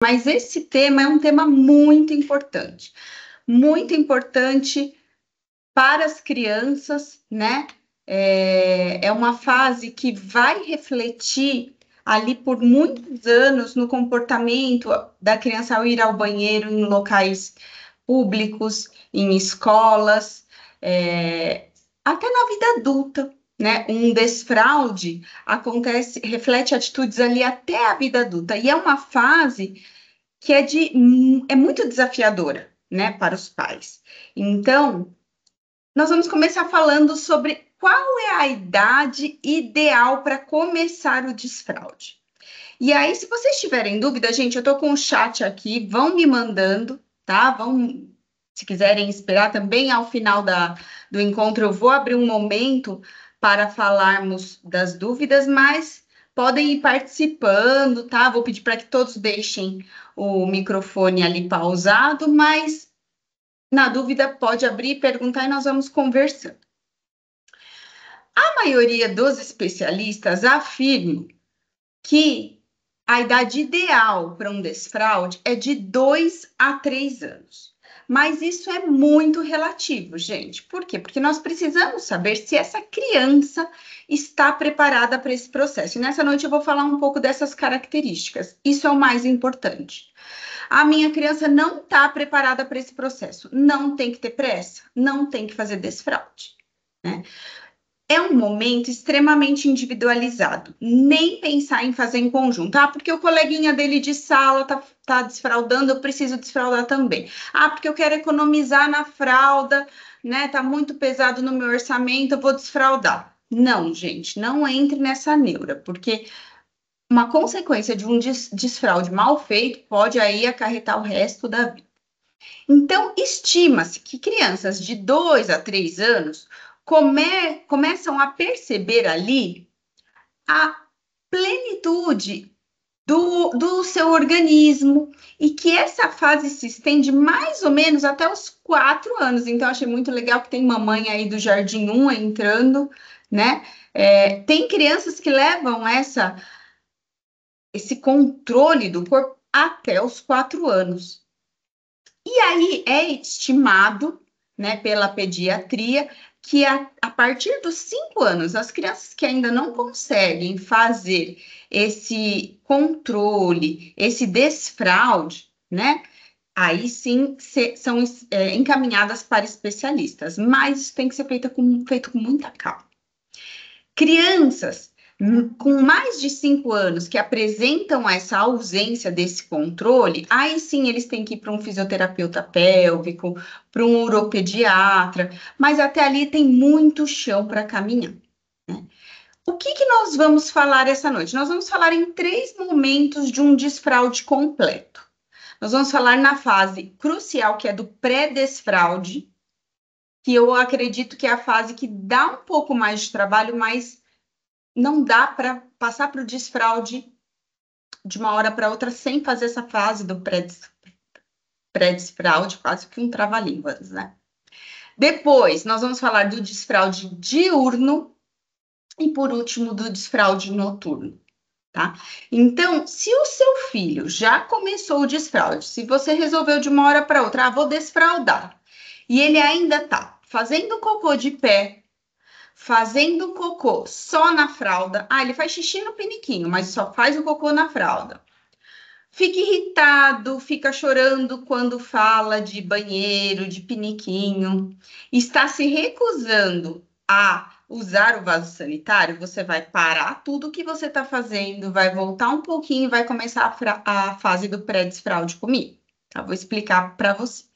Mas esse tema é um tema muito importante para as crianças, né? É uma fase que vai refletir ali por muitos anos no comportamento da criança ao ir ao banheiro em locais públicos, em escolas, até na vida adulta, né? Um desfraude acontece, reflete atitudes ali até a vida adulta, e é uma fase que é muito desafiadora, né, para os pais. Então, nós vamos começar falando sobre qual é a idade ideal para começar o desfraude. E aí, se vocês tiverem dúvida, gente, eu estou com o chat aqui, vão me mandando, tá? Se quiserem esperar também ao final do encontro, eu vou abrir um momento para falarmos das dúvidas, mas podem ir participando, tá? Vou pedir para que todos deixem o microfone ali pausado, mas na dúvida pode abrir, perguntar e nós vamos conversando. A maioria dos especialistas afirma que a idade ideal para um desfraude é de 2 a 3 anos. Mas isso é muito relativo, gente. Por quê? Porque nós precisamos saber se essa criança está preparada para esse processo. E nessa noite eu vou falar um pouco dessas características. Isso é o mais importante. A minha criança não está preparada para esse processo. Não tem que ter pressa, não tem que fazer desfraude, né? É um momento extremamente individualizado. Nem pensar em fazer em conjunto. Ah, porque o coleguinha dele de sala tá desfraudando, eu preciso desfraudar também. Ah, porque eu quero economizar na fralda, né? Tá muito pesado no meu orçamento, eu vou desfraudar. Não, gente, não entre nessa neura, porque uma consequência de um desfraude mal feito pode aí acarretar o resto da vida. Então, estima-se que crianças de 2 a 3 anos começam a perceber ali a plenitude do seu organismo e que essa fase se estende mais ou menos até os 4 anos. Então, achei muito legal que tem mamãe aí do Jardim 1 entrando, né? Tem crianças que levam esse controle do corpo até os 4 anos. E aí é estimado, né, pela pediatria, que a partir dos 5 anos, as crianças que ainda não conseguem fazer esse controle, esse desfraude, né, aí sim são encaminhadas para especialistas, mas isso tem que ser feito com muita calma. Crianças com mais de 5 anos que apresentam essa ausência desse controle, aí sim eles têm que ir para um fisioterapeuta pélvico, para um uropediatra, mas até ali tem muito chão para caminhar, né? O que nós vamos falar essa noite? Nós vamos falar em 3 momentos de um desfraude completo. Nós vamos falar na fase crucial, que é do pré-desfraude, que eu acredito que é a fase que dá um pouco mais de trabalho, mas não dá para passar para o desfraude de uma hora para outra sem fazer essa fase do pré-desfraude, quase que um trava-línguas, né? Depois, nós vamos falar do desfraude diurno e, por último, do desfraude noturno, tá? Então, se o seu filho já começou o desfraude, se você resolveu de uma hora para outra, vou desfraudar, e ele ainda tá fazendo cocô de pé, fazendo cocô só na fralda. Ah, ele faz xixi no piniquinho, mas só faz o cocô na fralda. Fica irritado, fica chorando quando fala de banheiro, de piniquinho. Está se recusando a usar o vaso sanitário, você vai parar tudo o que você está fazendo, vai voltar um pouquinho e vai começar a fase do pré-desfraude comigo. Tá? Vou explicar para vocês.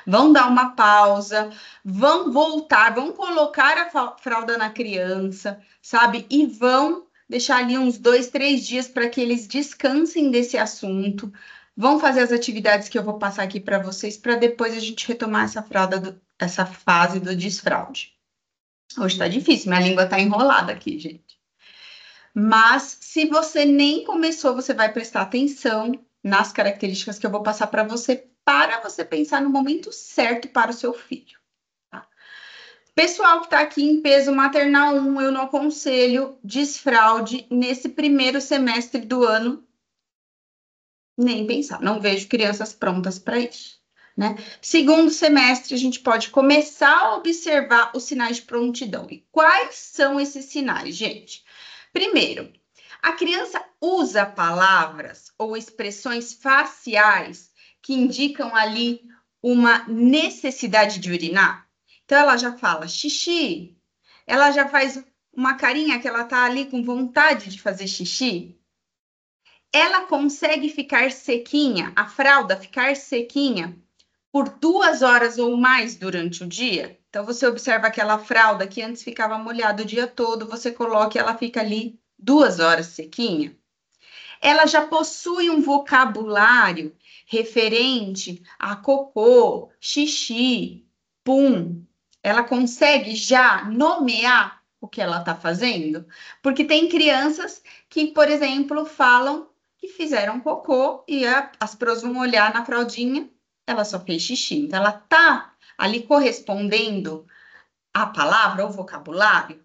Vão dar uma pausa, vão voltar, vão colocar a fralda na criança, sabe? E vão deixar ali uns 2, 3 dias para que eles descansem desse assunto. Vão fazer as atividades que eu vou passar aqui para vocês, para depois a gente retomar essa fase do desfraude. Hoje tá difícil, minha língua tá enrolada aqui, gente. Mas se você nem começou, você vai prestar atenção nas características que eu vou passar para você pensar no momento certo para o seu filho. Tá? Pessoal que está aqui em peso maternal 1, eu não aconselho desfraude nesse primeiro semestre do ano Nem pensar, não vejo crianças prontas para isso, né? Segundo semestre, a gente pode começar a observar os sinais de prontidão. E quais são esses sinais, gente? Primeiro, a criança usa palavras ou expressões faciais que indicam ali uma necessidade de urinar. Então, ela já fala xixi, ela já faz uma carinha que ela tá ali com vontade de fazer xixi. Ela consegue ficar sequinha, a fralda ficar sequinha por 2 horas ou mais durante o dia. Então, você observa aquela fralda que antes ficava molhada o dia todo, você coloca e ela fica ali 2 horas sequinha. Ela já possui um vocabulário referente a cocô, xixi, pum. Ela consegue já nomear o que ela está fazendo? Porque tem crianças que, por exemplo, falam que fizeram cocô e as pros vão olhar na fraldinha, ela só fez xixi. Então, ela está ali correspondendo à palavra, ao vocabulário.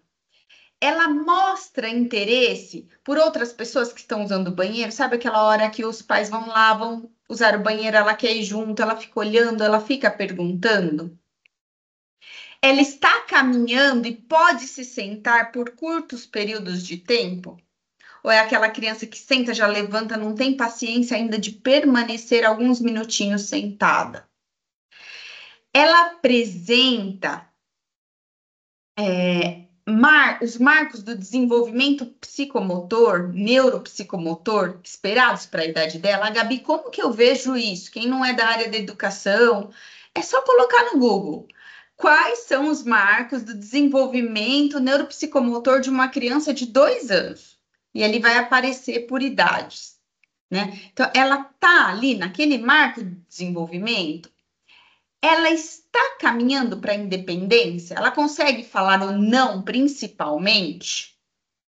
Ela mostra interesse por outras pessoas que estão usando o banheiro. Sabe aquela hora que os pais vão lá, vão usar o banheiro, ela quer ir junto, ela fica olhando, ela fica perguntando. Ela está caminhando e pode se sentar por curtos períodos de tempo? Ou é aquela criança que senta, já levanta, não tem paciência ainda de permanecer alguns minutinhos sentada? Ela apresenta os marcos do desenvolvimento psicomotor, neuropsicomotor, esperados para a idade dela. A Gabi, como que eu vejo isso? Quem não é da área da educação, é só colocar no Google. Quais são os marcos do desenvolvimento neuropsicomotor de uma criança de 2 anos? E ali vai aparecer por idades, né? Então, ela tá ali naquele marco de desenvolvimento, ela está caminhando para a independência? Ela consegue falar o não, principalmente?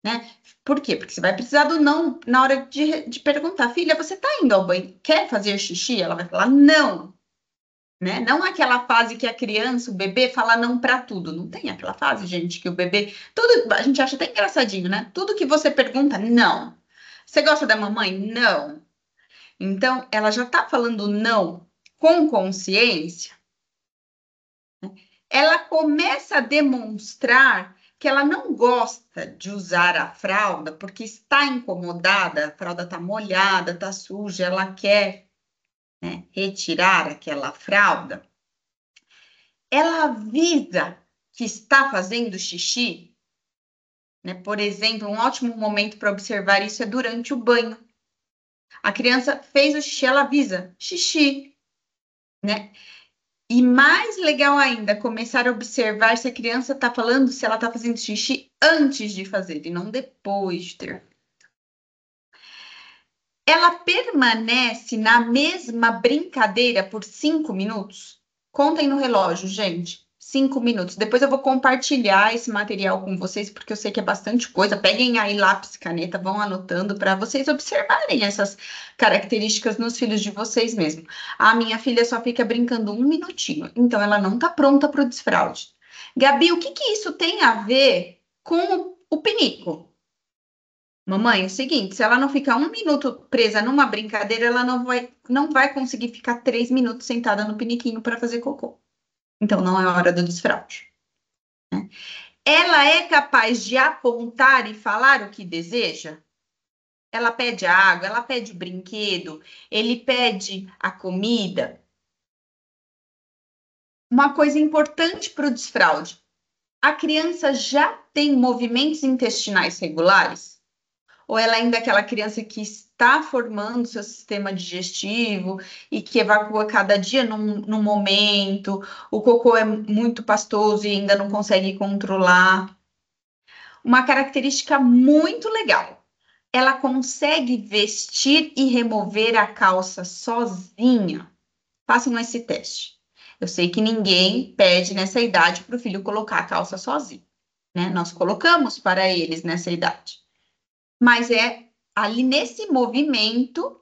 Né? Por quê? Porque você vai precisar do não na hora de perguntar, filha, você está indo ao banho? Quer fazer xixi? Ela vai falar não. Né? Não aquela fase que a criança, o bebê, fala não para tudo. Não tem aquela fase, gente, que o bebê. Tudo, a gente acha até engraçadinho, né? Tudo que você pergunta, não. Você gosta da mamãe? Não. Então, ela já está falando não com consciência. Ela começa a demonstrar que ela não gosta de usar a fralda porque está incomodada, a fralda está molhada, está suja, ela quer, né, retirar aquela fralda. Ela avisa que está fazendo xixi, né? Por exemplo, um ótimo momento para observar isso é durante o banho. A criança fez o xixi, ela avisa, xixi, né? E mais legal ainda, começar a observar se a criança está falando, se ela está fazendo xixi antes de fazer e não depois de ter. Ela permanece na mesma brincadeira por 5 minutos? Contem no relógio, gente. 5 minutos. Depois eu vou compartilhar esse material com vocês, porque eu sei que é bastante coisa. Peguem aí lápis, caneta, vão anotando para vocês observarem essas características nos filhos de vocês mesmo. A minha filha só fica brincando 1 minutinho, então ela não está pronta para o desfraude. Gabi, o que que isso tem a ver com o pinico? Mamãe, é o seguinte, se ela não ficar 1 minuto presa numa brincadeira, ela não vai conseguir ficar 3 minutos sentada no piniquinho para fazer cocô. Então, não é hora do desfraude. Né? Ela é capaz de apontar e falar o que deseja? Ela pede água, ela pede o brinquedo, ele pede a comida. Uma coisa importante para o desfraude: a criança já tem movimentos intestinais regulares? Ou ela ainda é aquela criança que está formando seu sistema digestivo e que evacua cada dia num momento, o cocô é muito pastoso e ainda não consegue controlar? Uma característica muito legal: ela consegue vestir e remover a calça sozinha. Façam esse teste. Eu sei que ninguém pede nessa idade para o filho colocar a calça sozinho, né? Nós colocamos para eles nessa idade. Mas é ali nesse movimento,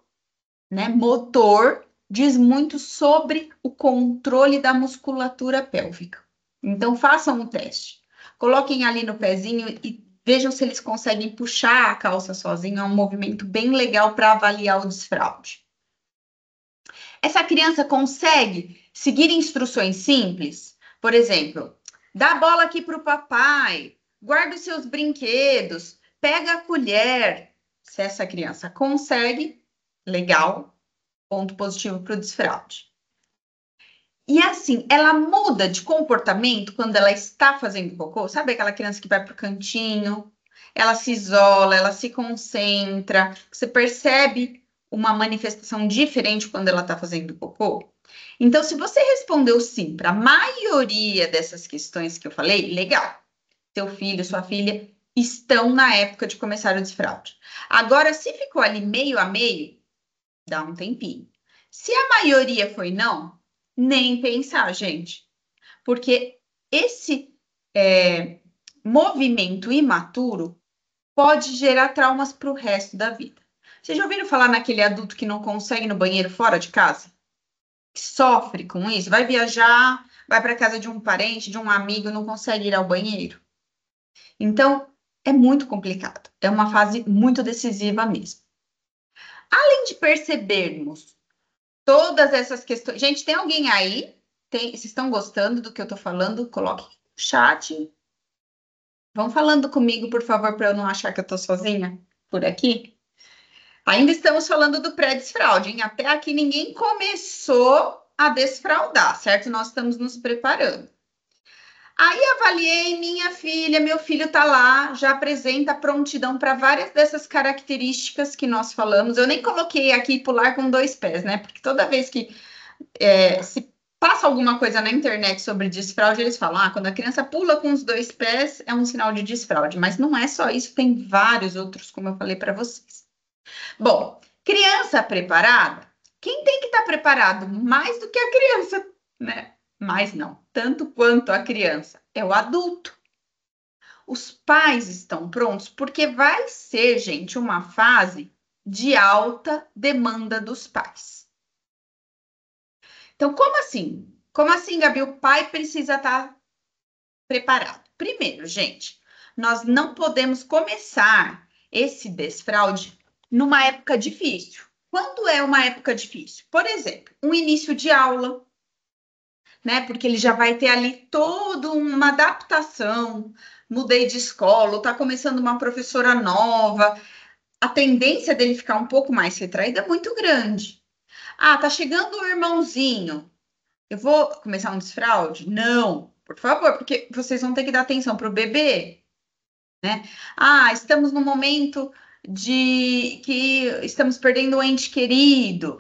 né, motor, diz muito sobre o controle da musculatura pélvica. Então, façam o teste. Coloquem ali no pezinho e vejam se eles conseguem puxar a calça sozinho. É um movimento bem legal para avaliar o desfraude. Essa criança consegue seguir instruções simples? Por exemplo, dá a bola aqui para o papai, guarda os seus brinquedos, pega a colher. Se essa criança consegue, legal, ponto positivo para o desfraude. E assim, ela muda de comportamento quando ela está fazendo cocô. Sabe aquela criança que vai para o cantinho, ela se isola, ela se concentra. Você percebe uma manifestação diferente quando ela está fazendo cocô? Então, se você respondeu sim para a maioria dessas questões que eu falei, legal. Seu filho, sua filha estão na época de começar o desfraude. Agora, se ficou ali meio a meio, dá um tempinho. Se a maioria foi não, nem pensar, gente. Porque esse movimento imaturo pode gerar traumas para o resto da vida. Vocês já ouviram falar naquele adulto que não consegue ir no banheiro fora de casa? Que sofre com isso? Vai viajar, vai para casa de um parente, de um amigo, não consegue ir ao banheiro? Então, é muito complicado. É uma fase muito decisiva mesmo. Além de percebermos todas essas questões. Gente, tem alguém aí? Vocês estão gostando do que eu estou falando? Coloque no chat. Vão falando comigo, por favor, para eu não achar que eu estou sozinha por aqui. Ainda estamos falando do pré-desfraude, hein? Até aqui ninguém começou a desfraudar, certo? Nós estamos nos preparando. Aí avaliei minha filha, meu filho está lá, já apresenta prontidão para várias dessas características que nós falamos. Eu nem coloquei aqui pular com 2 pés, né? Porque toda vez que se passa alguma coisa na internet sobre desfraude, eles falam, quando a criança pula com os 2 pés, é um sinal de desfraude. Mas não é só isso, tem vários outros, como eu falei para vocês. Bom, criança preparada, quem tem que estar preparado mais do que a criança, né? Mais não, tanto quanto a criança, é o adulto. Os pais estão prontos, porque vai ser, gente, uma fase de alta demanda dos pais. Então, como assim? Como assim, Gabi? O pai precisa estar preparado. Primeiro, gente, nós não podemos começar esse desfraude numa época difícil. Quando é uma época difícil? Por exemplo, um início de aula, né? Porque ele já vai ter ali toda uma adaptação. Mudei de escola, está começando uma professora nova. A tendência dele ficar um pouco mais retraída é muito grande. Tá chegando o irmãozinho. Eu vou começar um desfraude? Não, por favor, porque vocês vão ter que dar atenção para o bebê, né? Estamos num momento de que estamos perdendo um ente querido,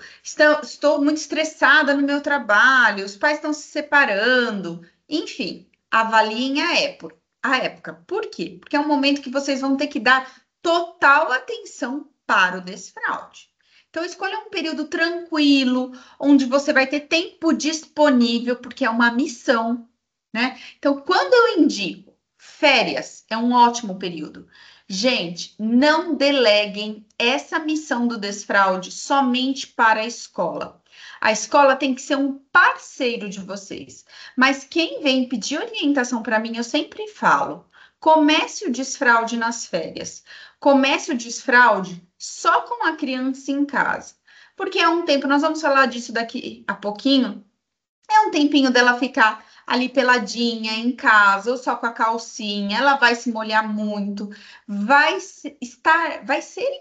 estou muito estressada no meu trabalho, os pais estão se separando, enfim, avaliem a época. Por quê? Porque é um momento que vocês vão ter que dar total atenção para o desfraude. Então, escolha um período tranquilo, onde você vai ter tempo disponível, porque é uma missão, né? Então, quando eu indico férias, é um ótimo período. Gente, não deleguem essa missão do desfraude somente para a escola. A escola tem que ser um parceiro de vocês. Mas quem vem pedir orientação para mim, eu sempre falo: comece o desfraude nas férias. Comece o desfraude só com a criança em casa. Porque é um tempo, nós vamos falar disso daqui a pouquinho, é um tempinho dela ficar ali peladinha em casa, ou só com a calcinha, ela vai se molhar muito, vai ser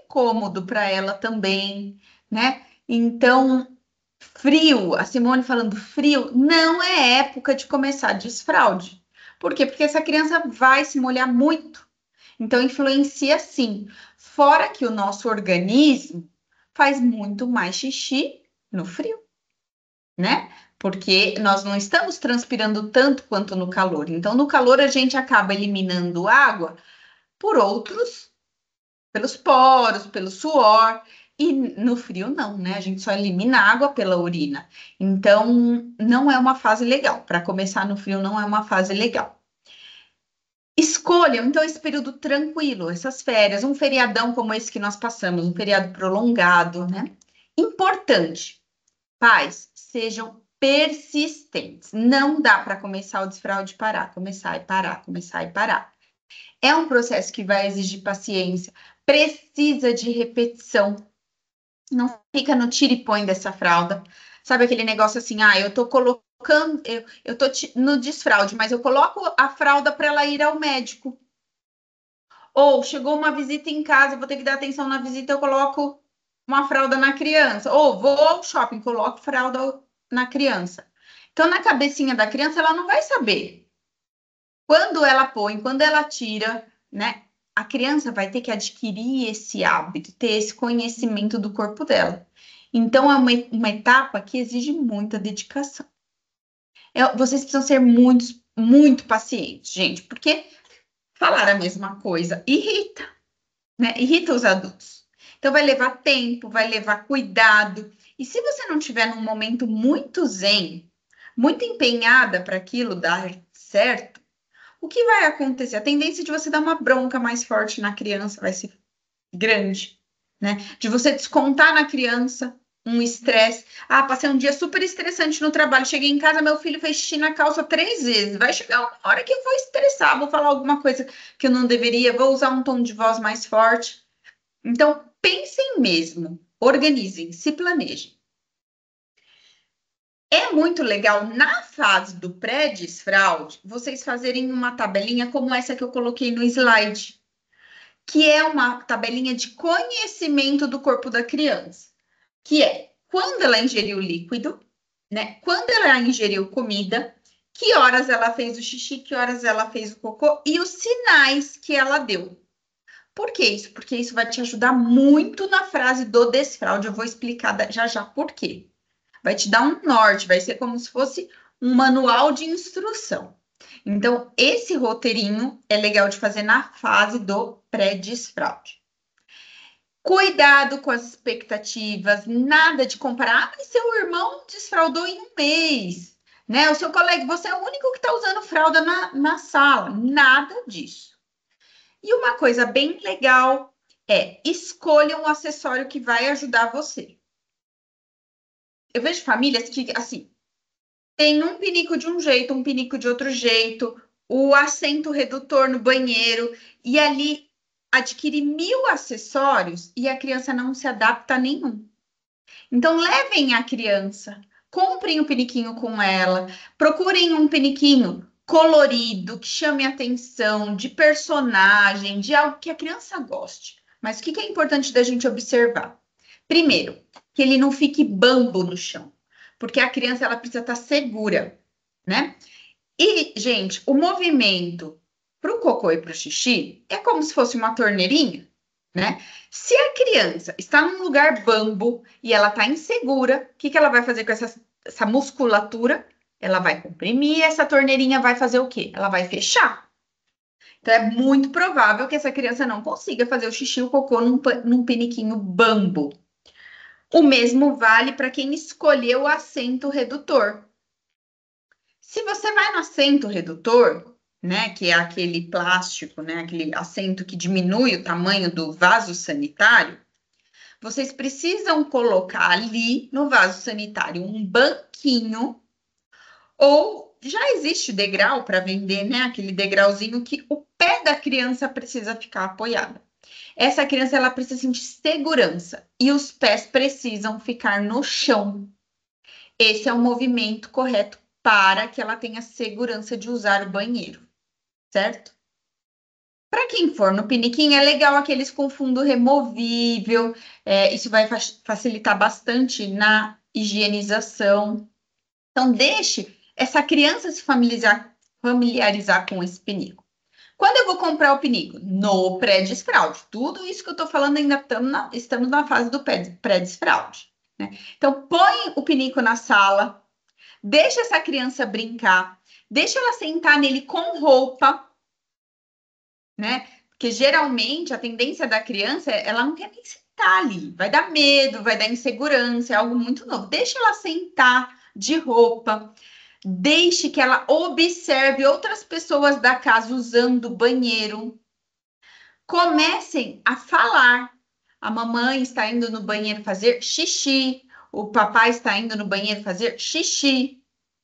incômodo para ela também, né? Então, frio, a Simone falando frio, não é época de começar desfraude. Por quê? Porque essa criança vai se molhar muito. Então, influencia sim. Fora que o nosso organismo faz muito mais xixi no frio, né? Porque nós não estamos transpirando tanto quanto no calor. Então, no calor, a gente acaba eliminando água por outros, pelos poros, pelo suor. E no frio, não, né? A gente só elimina água pela urina. Então, não é uma fase legal. Para começar no frio, não é uma fase legal. Escolham, então, esse período tranquilo, essas férias, um feriadão como esse que nós passamos, um feriado prolongado, né? Importante, pais, sejam persistentes. Não dá para começar o desfraude e parar, começar e parar, começar e parar. É um processo que vai exigir paciência, precisa de repetição. Não fica no tira e põe dessa fralda. Sabe aquele negócio assim, eu tô colocando, eu tô no desfraude, mas eu coloco a fralda para ela ir ao médico. Ou chegou uma visita em casa, eu vou ter que dar atenção na visita, eu coloco uma fralda na criança. Ou vou ao shopping, coloco fralda na criança. Então, na cabecinha da criança, ela não vai saber. Quando ela põe, quando ela tira, né? A criança vai ter que adquirir esse hábito, ter esse conhecimento do corpo dela. Então, é uma etapa que exige muita dedicação. Vocês precisam ser muito pacientes, gente, porque falar a mesma coisa irrita, né? Irrita os adultos. Então, vai levar tempo, vai levar cuidado. E se você não tiver num momento muito zen, muito empenhada para aquilo dar certo, o que vai acontecer? A tendência de você dar uma bronca mais forte na criança vai ser grande, né? De você descontar na criança um estresse. Passei um dia super estressante no trabalho. Cheguei em casa, meu filho fez xixi na calça 3 vezes. Vai chegar uma hora que eu vou estressar, vou falar alguma coisa que eu não deveria, vou usar um tom de voz mais forte. Então, pensem mesmo, organizem, se planejem. É muito legal na fase do pré-desfraude vocês fazerem uma tabelinha como essa que eu coloquei no slide, que é uma tabelinha de conhecimento do corpo da criança, que é quando ela ingeriu líquido, né? Quando ela ingeriu comida, que horas ela fez o xixi, que horas ela fez o cocô e os sinais que ela deu. Por que isso? Porque isso vai te ajudar muito na frase do desfraude. Eu vou explicar já já por quê. Vai te dar um norte, vai ser como se fosse um manual de instrução. Então, esse roteirinho é legal de fazer na fase do pré-desfraude. Cuidado com as expectativas, nada de comparar. Mas seu irmão desfraudou em um mês, né? O seu colega, você é o único que está usando fralda na sala. Nada disso. E uma coisa bem legal é escolha um acessório que vai ajudar você. Eu vejo famílias que, assim, tem um pinico de um jeito, um pinico de outro jeito, o assento redutor no banheiro, e ali adquire 1000 acessórios e a criança não se adapta a nenhum. Então, levem a criança, comprem o piniquinho com ela, procurem um piniquinho colorido, que chame atenção, de personagem, de algo que a criança goste. Mas o que é importante da gente observar? Primeiro, que ele não fique bambo no chão, porque a criança ela precisa estar segura, né? E, gente, o movimento para o cocô e para o xixi é como se fosse uma torneirinha, né? Se a criança está num lugar bambo e ela está insegura, o que ela vai fazer com essa musculatura? Ela vai comprimir, essa torneirinha vai fazer o quê? Ela vai fechar. Então, é muito provável que essa criança não consiga fazer o xixi e o cocô num peniquinho bambo. O mesmo vale para quem escolheu o assento redutor. Se você vai no assento redutor, né, que é aquele plástico, né, aquele assento que diminui o tamanho do vaso sanitário, vocês precisam colocar ali no vaso sanitário um banquinho ou já existe degrau para vender, né, aquele degrauzinho que o pé da criança precisa ficar apoiado. Essa criança ela precisa sentir segurança e os pés precisam ficar no chão. Esse é o movimento correto para que ela tenha segurança de usar o banheiro, certo? Para quem for no piniquinho, é legal aqueles com fundo removível, isso vai facilitar bastante na higienização. Então, deixe essa criança se familiarizar com esse pinico. Quando eu vou comprar o pinico? No pré-desfraude. Tudo isso que eu estou falando ainda estamos na fase do pré-desfraude, né? Então, põe o pinico na sala, deixa essa criança brincar, deixa ela sentar nele com roupa, né? Porque geralmente a tendência da criança, ela não quer nem sentar ali, vai dar medo, vai dar insegurança, é algo muito novo. Deixa ela sentar de roupa, deixe que ela observe outras pessoas da casa usando o banheiro. Comecem a falar. A mamãe está indo no banheiro fazer xixi, o papai está indo no banheiro fazer xixi,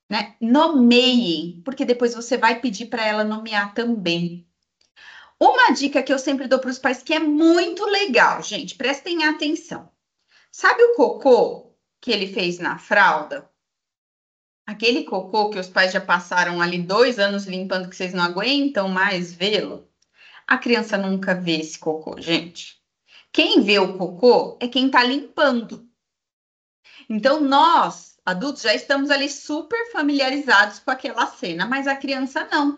né? Nomeiem, porque depois você vai pedir para ela nomear também. Uma dica que eu sempre dou para os pais que é muito legal, gente, prestem atenção. Sabe o cocô que ele fez na fralda? Aquele cocô que os pais já passaram ali 2 anos limpando, que vocês não aguentam mais vê-lo. A criança nunca vê esse cocô, gente. Quem vê o cocô é quem tá limpando. Então, nós, adultos, já estamos ali super familiarizados com aquela cena, mas a criança não.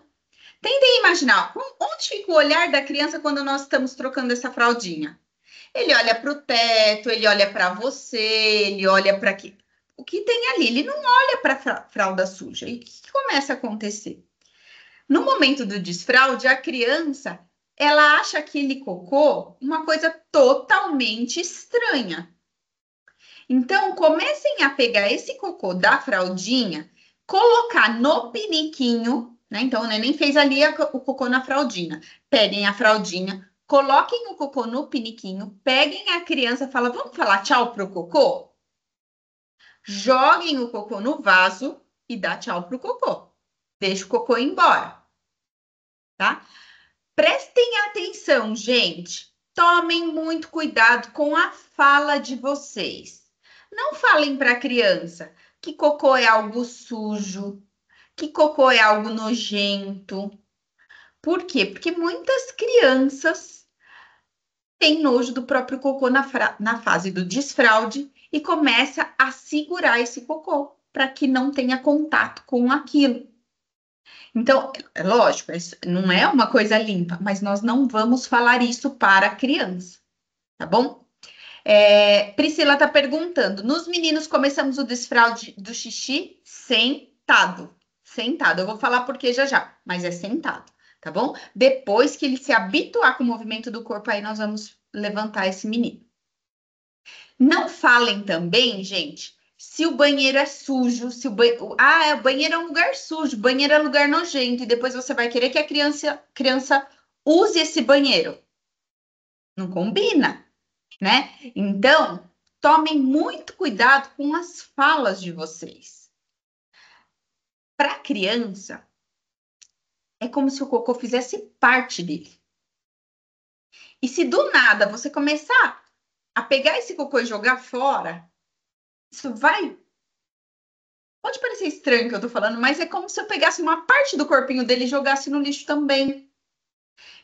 Tentem imaginar onde fica o olhar da criança quando nós estamos trocando essa fraldinha. Ele olha para o teto, ele olha para você, ele olha para aqui. O que tem ali? Ele não olha para a fralda suja. E o que começa a acontecer? No momento do desfraude, a criança, ela acha aquele cocô uma coisa totalmente estranha. Então, comecem a pegar esse cocô da fraldinha, colocar no piniquinho, né? Então, o neném fez ali o cocô na fraldinha. Peguem a fraldinha, coloquem o cocô no piniquinho, peguem a criança, fala, vamos falar tchau pro cocô? Joguem o cocô no vaso e dá tchau pro cocô. Deixa o cocô ir embora, tá? Prestem atenção, gente. Tomem muito cuidado com a fala de vocês. Não falem para a criança que cocô é algo sujo, que cocô é algo nojento. Por quê? Porque muitas crianças têm nojo do próprio cocô na fase do desfraude e começa a segurar esse cocô para que não tenha contato com aquilo. Então, é lógico, isso não é uma coisa limpa, mas nós não vamos falar isso para a criança, tá bom? Priscila está perguntando: nos meninos começamos o desfraude do xixi sentado. Sentado. Eu vou falar por que já já, mas é sentado, tá bom? Depois que ele se habituar com o movimento do corpo, aí nós vamos levantar esse menino. Não falem também, gente, se o banheiro é sujo, se o banheiro é um lugar sujo, banheiro é um lugar nojento, e depois você vai querer que a criança use esse banheiro. Não combina, né? Então, tomem muito cuidado com as falas de vocês. Para a criança, é como se o cocô fizesse parte dele. E se do nada você começar a pegar esse cocô e jogar fora, isso vai. Pode parecer estranho o que eu tô falando, mas é como se eu pegasse uma parte do corpinho dele e jogasse no lixo também.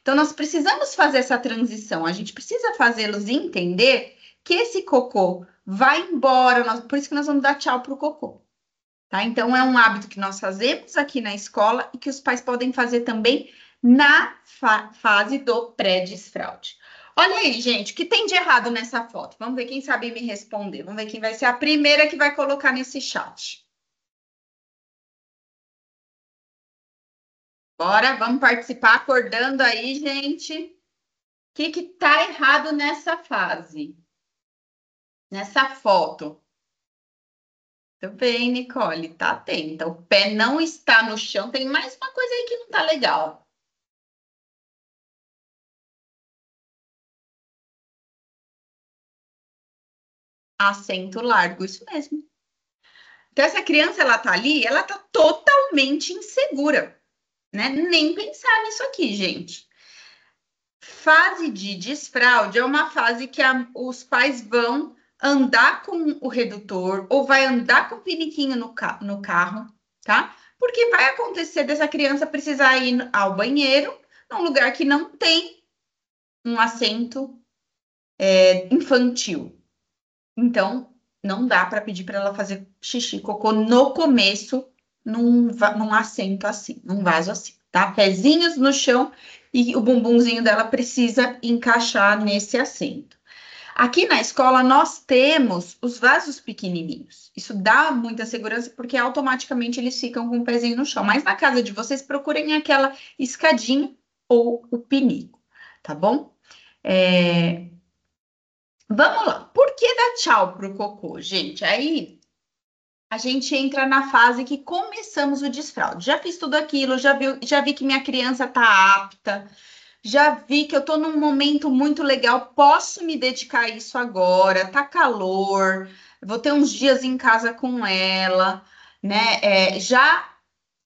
Então, nós precisamos fazer essa transição. A gente precisa fazê-los entender que esse cocô vai embora. Por isso que nós vamos dar tchau pro cocô. Tá? Então, é um hábito que nós fazemos aqui na escola e que os pais podem fazer também na fase do pré-desfraude. Olha aí, gente, o que tem de errado nessa foto? Vamos ver quem sabe me responder. Vamos ver quem vai ser a primeira que vai colocar nesse chat. Bora, vamos participar, acordando aí, gente. O que tá errado nessa fase? Nessa foto? Tudo bem, Nicole, tá atenta. O pé não está no chão. Tem mais uma coisa aí que não tá legal. Assento largo, isso mesmo. Então, essa criança, ela tá ali, ela tá totalmente insegura, né? Nem pensar nisso aqui, gente. Fase de desfraude é uma fase que os pais vão andar com o redutor ou vai andar com o piniquinho no carro, tá? Porque vai acontecer dessa criança precisar ir ao banheiro num lugar que não tem um assento infantil. Então, não dá para pedir para ela fazer xixi, cocô no começo, num assento assim, num vaso assim, tá? Pezinhos no chão e o bumbumzinho dela precisa encaixar nesse assento. Aqui na escola nós temos os vasos pequenininhos. Isso dá muita segurança porque automaticamente eles ficam com o pezinho no chão. Mas na casa de vocês procurem aquela escadinha ou o pinico, tá bom? Vamos lá. Por que dar tchau pro cocô, gente? Aí a gente entra na fase que começamos o desfraude. Já fiz tudo aquilo, já vi que minha criança tá apta, já vi que eu tô num momento muito legal, posso me dedicar a isso agora, tá calor, vou ter uns dias em casa com ela, né? Já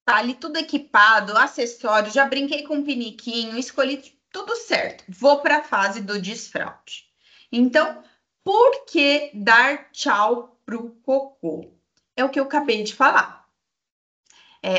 tá ali tudo equipado, acessório, já brinquei com um piniquinho, escolhi tudo certo. Vou para a fase do desfraude. Então, Por que dar tchau pro cocô? É o que eu acabei de falar.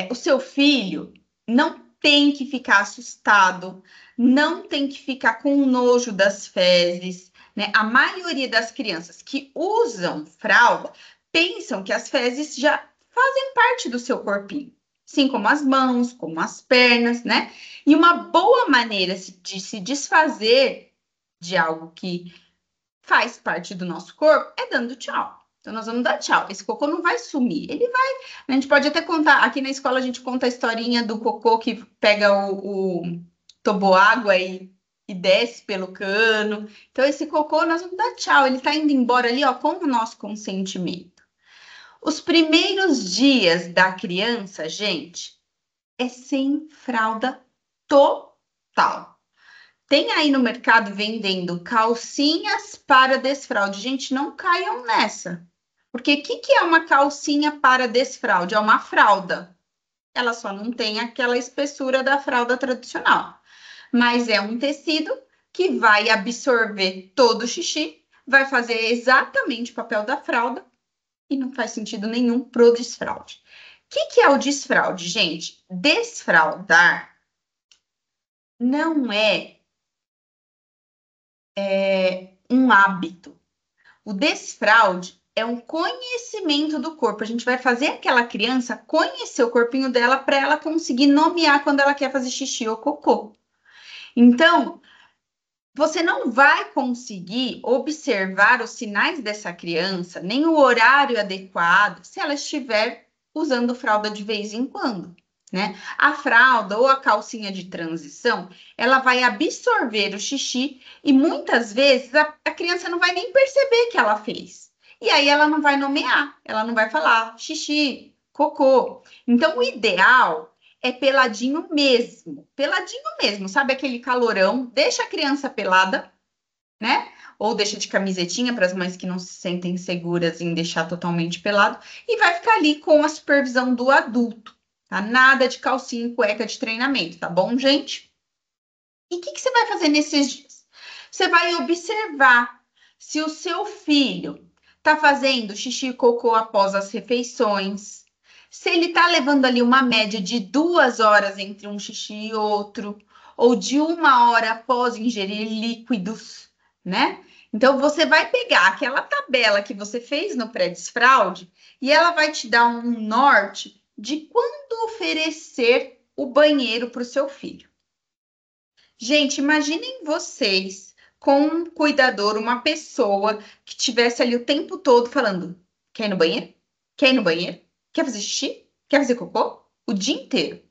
O seu filho não tem que ficar assustado, não tem que ficar com nojo das fezes, né? A maioria das crianças que usam fralda pensam que as fezes já fazem parte do seu corpinho, assim como as mãos, como as pernas, né? E uma boa maneira de se desfazer de algo que faz parte do nosso corpo é dando tchau. Então, nós vamos dar tchau. Esse cocô não vai sumir. Ele vai. A gente pode até contar. Aqui na escola, a gente conta a historinha do cocô que pega o toboágua e desce pelo cano. Então, esse cocô, nós vamos dar tchau. Ele tá indo embora ali, ó, com o nosso consentimento. Os primeiros dias da criança, gente, é sem fralda total. Tem aí no mercado vendendo calcinhas para desfraude. Gente, não caiam nessa. Porque o que é uma calcinha para desfraude? É uma fralda. Ela só não tem aquela espessura da fralda tradicional. Mas é um tecido que vai absorver todo o xixi, vai fazer exatamente o papel da fralda e não faz sentido nenhum pro desfraude. O que é o desfraude, gente? Desfraldar não é um hábito. O desfraude é um conhecimento do corpo. A gente vai fazer aquela criança conhecer o corpinho dela para ela conseguir nomear quando ela quer fazer xixi ou cocô. Então, você não vai conseguir observar os sinais dessa criança, nem o horário adequado, se ela estiver usando fralda de vez em quando, né? A fralda ou a calcinha de transição, ela vai absorver o xixi e muitas vezes a criança não vai nem perceber que ela fez. E aí ela não vai nomear, ela não vai falar xixi, cocô. Então, o ideal é peladinho mesmo, sabe aquele calorão? Deixa a criança pelada, né? Ou deixa de camisetinha para as mães que não se sentem seguras em deixar totalmente pelado e vai ficar ali com a supervisão do adulto, tá? Nada de calcinha e cueca de treinamento, tá bom, gente? E o que você vai fazer nesses dias? Você vai observar se o seu filho tá fazendo xixi e cocô após as refeições, se ele tá levando ali uma média de 2 horas entre um xixi e outro, ou de 1 hora após ingerir líquidos, né? Então, você vai pegar aquela tabela que você fez no pré-desfraude e ela vai te dar um norte de quando oferecer o banheiro para o seu filho. Gente, imaginem vocês com um cuidador, uma pessoa que tivesse ali o tempo todo falando: quer ir no banheiro? Quer ir no banheiro? Quer fazer xixi? Quer fazer cocô? O dia inteiro.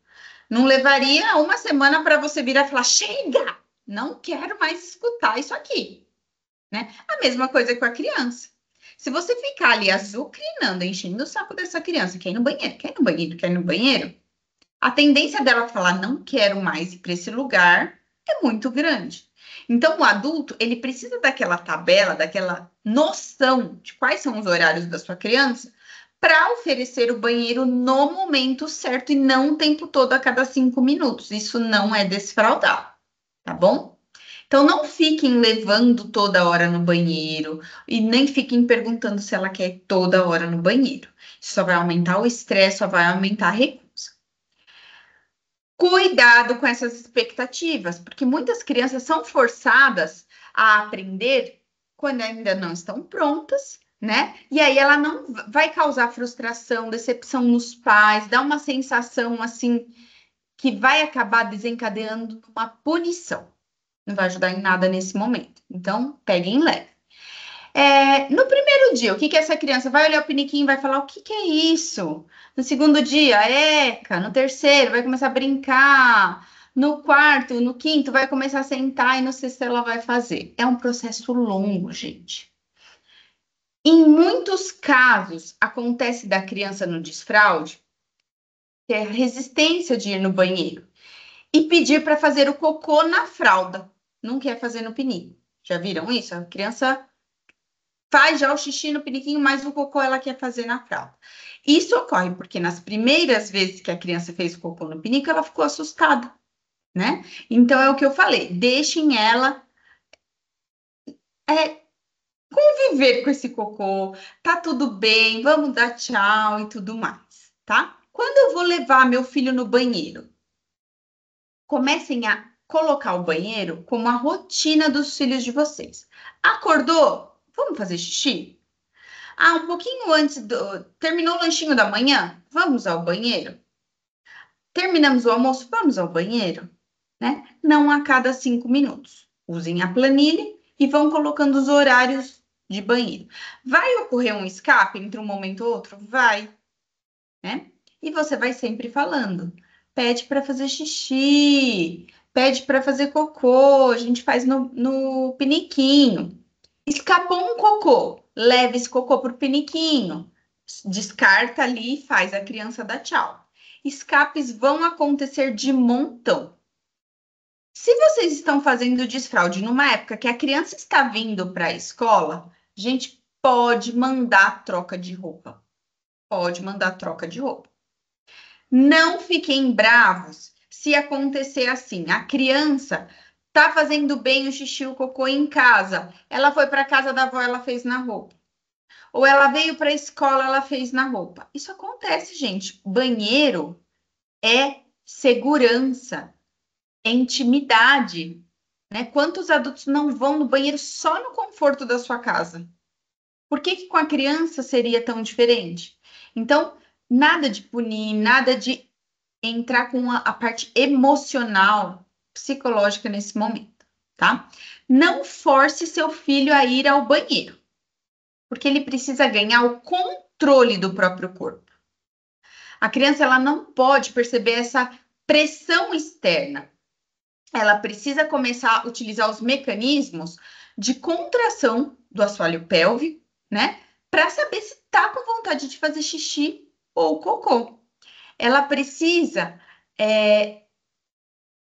Não levaria uma semana para você virar e falar: chega! Não quero mais escutar isso aqui, né? A mesma coisa com a criança. Se você ficar ali azucrinando, enchendo o saco dessa criança, quer ir no banheiro, quer ir no banheiro, quer ir no banheiro, a tendência dela falar não quero mais ir para esse lugar é muito grande. Então, o adulto, ele precisa daquela tabela, daquela noção de quais são os horários da sua criança para oferecer o banheiro no momento certo e não o tempo todo a cada 5 minutos. Isso não é desfraudar, tá bom? Então, não fiquem levando toda hora no banheiro e nem fiquem perguntando se ela quer toda hora no banheiro. Isso só vai aumentar o estresse, só vai aumentar a recusa. Cuidado com essas expectativas, porque muitas crianças são forçadas a aprender quando ainda não estão prontas, né? E aí ela não vai causar frustração, decepção nos pais, dá uma sensação assim que vai acabar desencadeando uma punição. Não vai ajudar em nada nesse momento. Então, peguem leve. No primeiro dia, o que que essa criança vai olhar o piniquinho e vai falar: o que que é isso? No segundo dia, eca. No terceiro, vai começar a brincar. No quarto, no quinto, vai começar a sentar e no sexto ela vai fazer. É um processo longo, gente. Em muitos casos, acontece da criança no desfraude ter resistência de ir no banheiro e pedir para fazer o cocô na fralda. Não quer fazer no pinico. Já viram isso? A criança faz já o xixi no piniquinho, mas o cocô ela quer fazer na fralda. Isso ocorre porque nas primeiras vezes que a criança fez o cocô no pinico, ela ficou assustada, né? Então é o que eu falei, deixem ela Viver com esse cocô, tá tudo bem, vamos dar tchau e tudo mais, tá? Quando eu vou levar meu filho no banheiro, comecem a colocar o banheiro como a rotina dos filhos de vocês. Acordou? Vamos fazer xixi? Ah, um pouquinho antes do. Terminou o lanchinho da manhã? Vamos ao banheiro? Terminamos o almoço? Vamos ao banheiro? Né? Não a cada 5 minutos. Usem a planilha e vão colocando os horários de banheiro. Vai ocorrer um escape entre um momento e outro? Vai, né? E você vai sempre falando. Pede para fazer xixi, pede para fazer cocô, a gente faz no piniquinho. Escapou um cocô, leva esse cocô pro piniquinho, descarta ali e faz a criança dar tchau. Escapes vão acontecer de montão. Se vocês estão fazendo desfraude numa época que a criança está vindo para a escola, a gente pode mandar troca de roupa. Pode mandar troca de roupa. Não fiquem bravos se acontecer assim. A criança tá fazendo bem o xixi e o cocô em casa. Ela foi para casa da avó, ela fez na roupa. Ou ela veio para a escola, ela fez na roupa. Isso acontece, gente. Banheiro é segurança, é intimidade, né? Quantos adultos não vão no banheiro só no conforto da sua casa? Por que que com a criança seria tão diferente? Então, nada de punir, nada de entrar com a parte emocional, psicológica nesse momento, tá? Não force seu filho a ir ao banheiro, porque ele precisa ganhar o controle do próprio corpo. A criança ela não pode perceber essa pressão externa. Ela precisa começar a utilizar os mecanismos de contração do assoalho pélvico, né? Para saber se tá com vontade de fazer xixi ou cocô. Ela precisa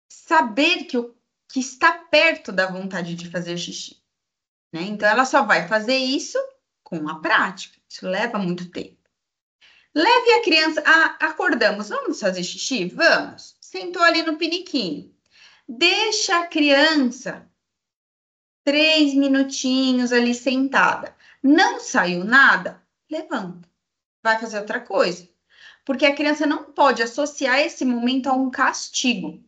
saber que está perto da vontade de fazer xixi, né? Então, ela só vai fazer isso com a prática. Isso leva muito tempo. Leve a criança. Ah, acordamos. Vamos fazer xixi? Vamos. Sentou ali no piniquinho. Deixa a criança 3 minutinhos ali sentada. Não saiu nada? Levanta. Vai fazer outra coisa. Porque a criança não pode associar esse momento a um castigo.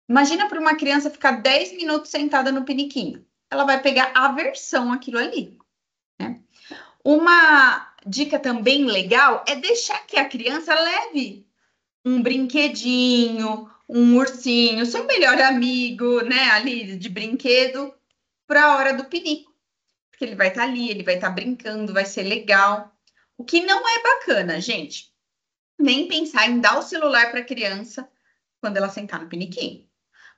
Imagina para uma criança ficar 10 minutos sentada no piniquinho. Ela vai pegar aversão àquilo ali, né? Uma dica também legal é deixar que a criança leve um brinquedinho, um ursinho, seu melhor amigo, né, ali de brinquedo, para a hora do pinico. Porque ele vai estar ali, ele vai estar brincando, vai ser legal. O que não é bacana, gente, nem pensar em dar o celular para a criança quando ela sentar no piniquinho.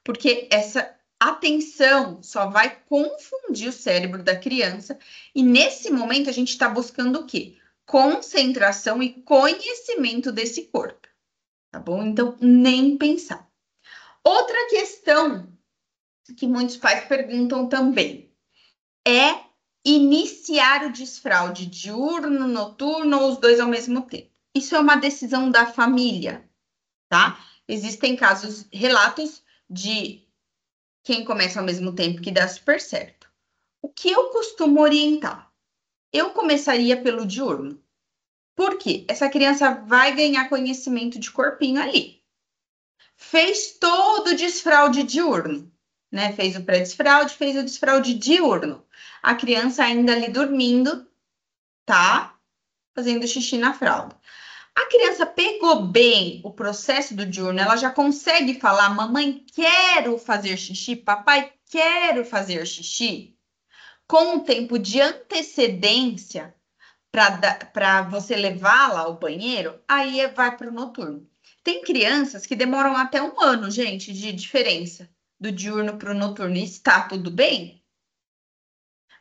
Porque essa atenção só vai confundir o cérebro da criança, e nesse momento a gente está buscando o quê? Concentração e conhecimento desse corpo, tá bom? Então, nem pensar. Outra questão que muitos pais perguntam também é iniciar o desfraude diurno, noturno ou os dois ao mesmo tempo. Isso é uma decisão da família, tá? Existem casos, relatos de quem começa ao mesmo tempo que dá super certo. O que eu costumo orientar? Eu começaria pelo diurno. Por quê? Essa criança vai ganhar conhecimento de corpinho ali. Fez todo o desfraude diurno, né? Fez o pré-desfraude, fez o desfraude diurno. A criança ainda ali dormindo, tá? Fazendo xixi na fralda. A criança pegou bem o processo do diurno, ela já consegue falar: mamãe, quero fazer xixi, papai, quero fazer xixi, com um tempo de antecedência para você levá-la ao banheiro, aí vai para o noturno. Tem crianças que demoram até 1 ano, gente, de diferença do diurno para o noturno. E está tudo bem?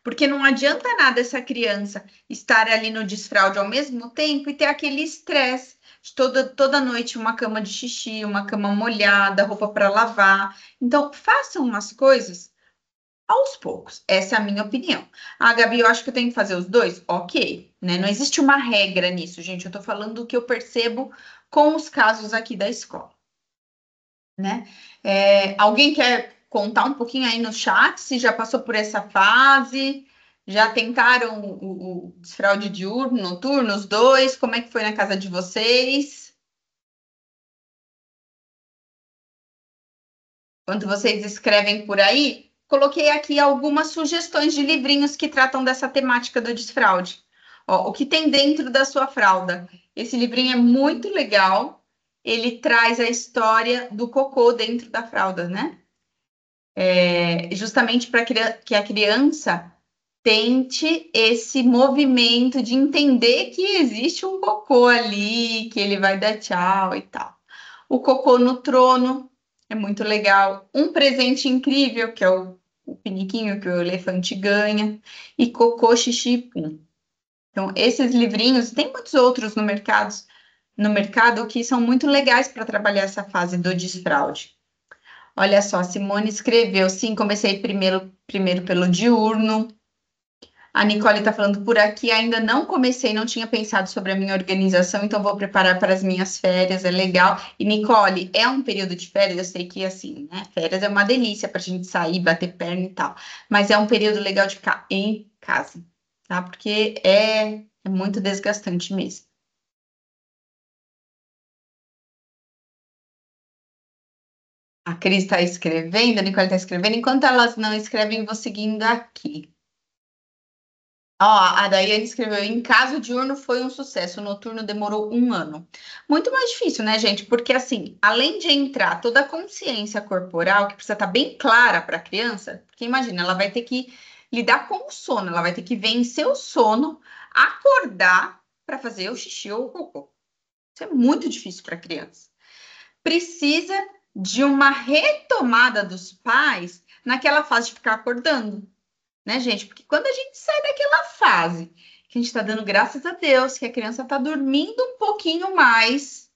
Porque não adianta nada essa criança estar ali no desfraude ao mesmo tempo e ter aquele estresse de toda noite uma cama de xixi, uma cama molhada, roupa para lavar. Então, façam umas coisas aos poucos. Essa é a minha opinião. Ah, Gabi, eu acho que eu tenho que fazer os dois? Ok, né? Não existe uma regra nisso, gente. Eu tô falando o que eu percebo com os casos aqui da escola, né? Alguém quer contar um pouquinho aí no chat se já passou por essa fase? Já tentaram o desfraude diurno, noturno, os dois? Como é que foi na casa de vocês? Quando vocês escrevem por aí, coloquei aqui algumas sugestões de livrinhos que tratam dessa temática do desfraude. Ó, o que tem dentro da sua fralda? Esse livrinho é muito legal. Ele traz a história do cocô dentro da fralda, né? Justamente para que a criança tente esse movimento de entender que existe um cocô ali, que ele vai dar tchau e tal. O cocô no trono é muito legal. Um presente incrível, que é o piniquinho que o elefante ganha, e cocô, xixi e pum. Então, esses livrinhos, tem muitos outros no mercado que são muito legais para trabalhar essa fase do desfraude. Olha só, a Simone escreveu, sim, comecei primeiro pelo diurno. A Nicole está falando por aqui, ainda não comecei, não tinha pensado sobre a minha organização, então vou preparar para as minhas férias, é legal. E Nicole, é um período de férias, eu sei que assim, né? Férias é uma delícia para a gente sair, bater perna e tal, mas é um período legal de ficar em casa, tá? Porque é muito desgastante mesmo. A Cris está escrevendo, a Nicole está escrevendo, enquanto elas não escrevem, vou seguindo aqui. Ó, a Daiane escreveu, em caso diurno foi um sucesso, o noturno demorou um ano. Muito mais difícil, né, gente? Porque, assim, além de entrar toda a consciência corporal, que precisa estar bem clara para a criança, porque imagina, ela vai ter que lidar com o sono, ela vai ter que vencer o sono, acordar para fazer o xixi ou o cocô. Isso é muito difícil para a criança. Precisa de uma retomada dos pais naquela fase de ficar acordando, né, gente? Porque quando a gente sai daquela fase que a gente está dando graças a Deus, que a criança está dormindo um pouquinho mais,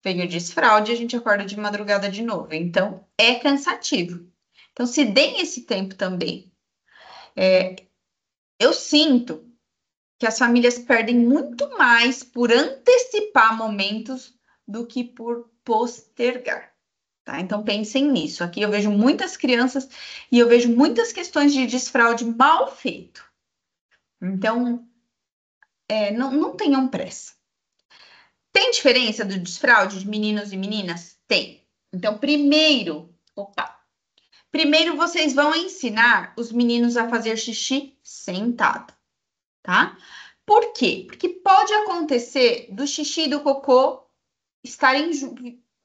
vem o desfraude e a gente acorda de madrugada de novo. Então, é cansativo. Então, se deem esse tempo também. Eu sinto que as famílias perdem muito mais por antecipar momentos do que por postergar. Tá? Então pensem nisso. Aqui eu vejo muitas crianças e eu vejo muitas questões de desfraude mal feito. Então, não tenham pressa. Tem diferença do desfraude de meninos e meninas? Tem. Então, primeiro vocês vão ensinar os meninos a fazer xixi sentado, tá? Por quê? Porque pode acontecer do xixi e do cocô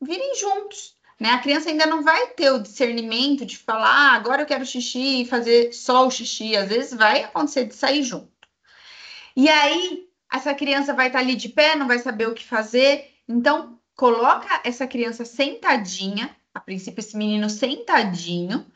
virem juntos, né? A criança ainda não vai ter o discernimento de falar, agora eu quero xixi e fazer só o xixi. Às vezes vai acontecer de sair junto. E aí, essa criança vai estar ali de pé, não vai saber o que fazer. Então, coloca essa criança sentadinha, a princípio, esse menino sentadinho.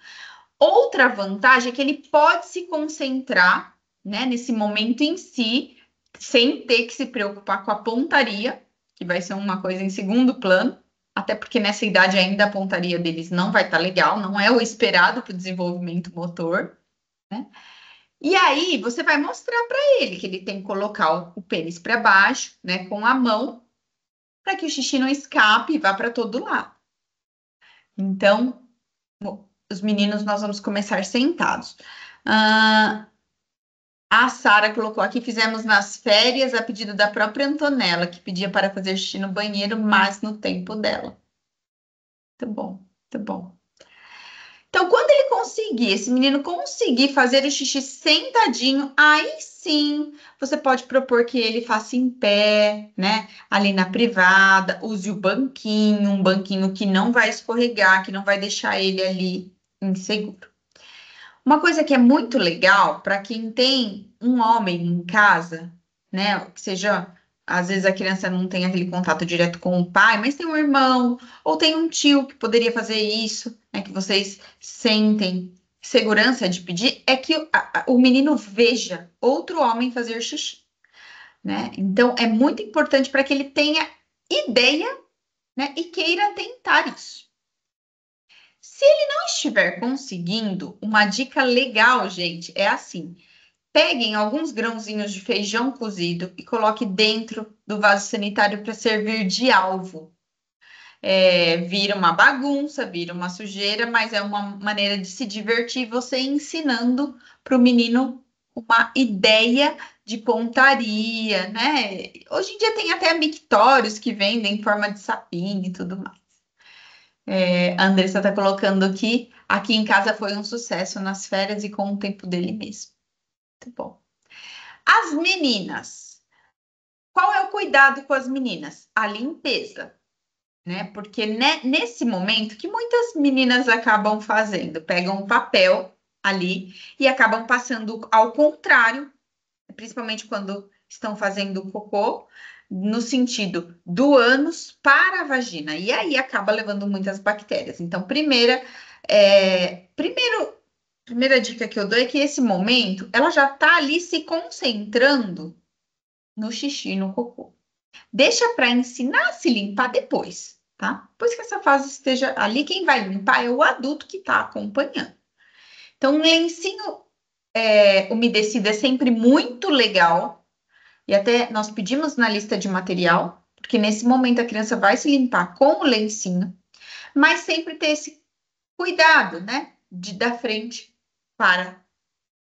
Outra vantagem é que ele pode se concentrar, né, nesse momento em si, sem ter que se preocupar com a pontaria, que vai ser uma coisa em segundo plano, até porque nessa idade ainda a pontaria deles não vai estar legal, não é o esperado para o desenvolvimento motor, né? E aí você vai mostrar para ele que ele tem que colocar o pênis para baixo, né, com a mão, para que o xixi não escape e vá para todo lado. Então, os meninos nós vamos começar sentados. A Sara colocou aqui, fizemos nas férias a pedido da própria Antonella, que pedia para fazer xixi no banheiro, mas no tempo dela. Muito bom, muito bom. Então, quando ele conseguir, esse menino conseguir fazer o xixi sentadinho, aí sim você pode propor que ele faça em pé, né? Ali na privada, use o banquinho, um banquinho que não vai escorregar, que não vai deixar ele ali inseguro. Uma coisa que é muito legal para quem tem um homem em casa, né? Que seja, às vezes a criança não tem aquele contato direto com o pai, mas tem um irmão ou tem um tio que poderia fazer isso, né? Que vocês sentem segurança de pedir, é que o menino veja outro homem fazer xixi, né? Então é muito importante para que ele tenha ideia, né? E queira tentar isso. Se ele não estiver conseguindo, uma dica legal, gente, é assim: peguem alguns grãozinhos de feijão cozido e coloque dentro do vaso sanitário para servir de alvo. Vira uma bagunça, vira uma sujeira, mas é uma maneira de se divertir você ensinando para o menino uma ideia de pontaria, né? Hoje em dia tem até mictórios que vendem em forma de sapinho e tudo mais. A Andressa está colocando aqui em casa foi um sucesso nas férias e com o tempo dele mesmo. Muito bom. As meninas. Qual é o cuidado com as meninas? A limpeza, né? Porque nesse momento que muitas meninas acabam fazendo, pegam um papel ali e acabam passando ao contrário, principalmente quando estão fazendo cocô, no sentido do ânus para a vagina. E aí acaba levando muitas bactérias. Então, primeira dica que eu dou é que esse momento ela já está ali se concentrando no xixi, no cocô. Deixa para ensinar a se limpar depois, tá? Depois que essa fase esteja ali, quem vai limpar é o adulto que está acompanhando. Então, um lencinho umedecido é sempre muito legal. E até nós pedimos na lista de material, porque nesse momento a criança vai se limpar com o lencinho, mas sempre ter esse cuidado, né? De da frente para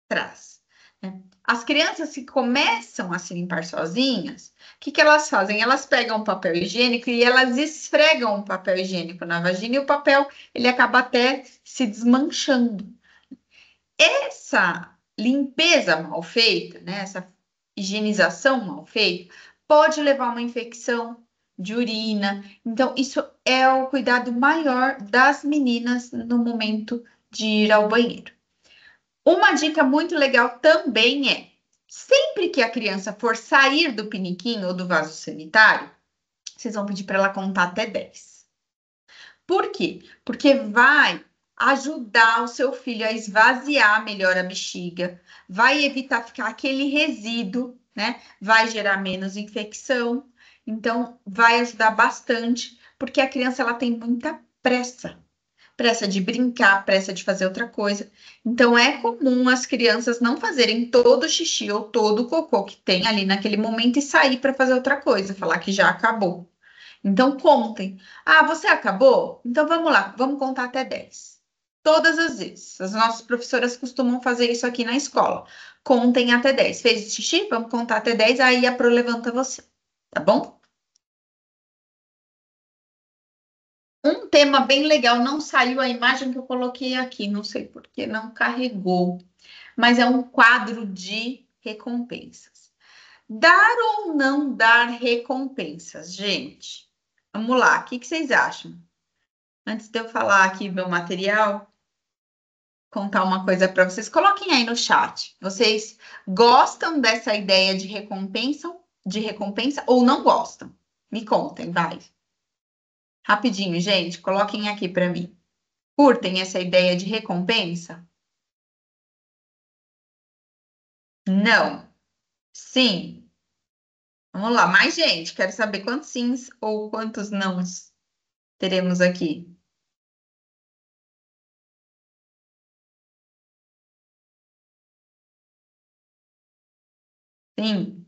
trás, né? As crianças que começam a se limpar sozinhas, o que elas fazem? Elas pegam o papel higiênico e elas esfregam o papel higiênico na vagina e o papel ele acaba até se desmanchando. Essa limpeza mal feita, né? Essa higienização mal feita, pode levar a uma infecção de urina. Então, isso é o cuidado maior das meninas no momento de ir ao banheiro. Uma dica muito legal também é, sempre que a criança for sair do piniquinho ou do vaso sanitário, vocês vão pedir para ela contar até 10. Por quê? Porque vai ajudar o seu filho a esvaziar melhor a bexiga, vai evitar ficar aquele resíduo, né? Vai gerar menos infecção. Então, vai ajudar bastante, porque a criança ela tem muita pressa de brincar, pressa de fazer outra coisa. Então, é comum as crianças não fazerem todo o xixi ou todo o cocô que tem ali naquele momento e sair para fazer outra coisa, falar que já acabou. Então, contem. Ah, você acabou? Então, vamos lá, vamos contar até 10. Todas as vezes. As nossas professoras costumam fazer isso aqui na escola. Contem até 10. Fez xixi? Vamos contar até 10. Aí a Pro levanta você. Tá bom? Um tema bem legal. Não saiu a imagem que eu coloquei aqui. Não sei por que não carregou. Mas é um quadro de recompensas. Dar ou não dar recompensas, gente? Vamos lá. O que vocês acham? Antes de eu falar aqui meu material, contar uma coisa para vocês, coloquem aí no chat. Vocês gostam dessa ideia de recompensa ou não gostam? Me contem, vai. Rapidinho, gente, coloquem aqui para mim. Curtem essa ideia de recompensa? Não. Sim. Vamos lá, mais gente. Quero saber quantos sims ou quantos nãos teremos aqui. Sim.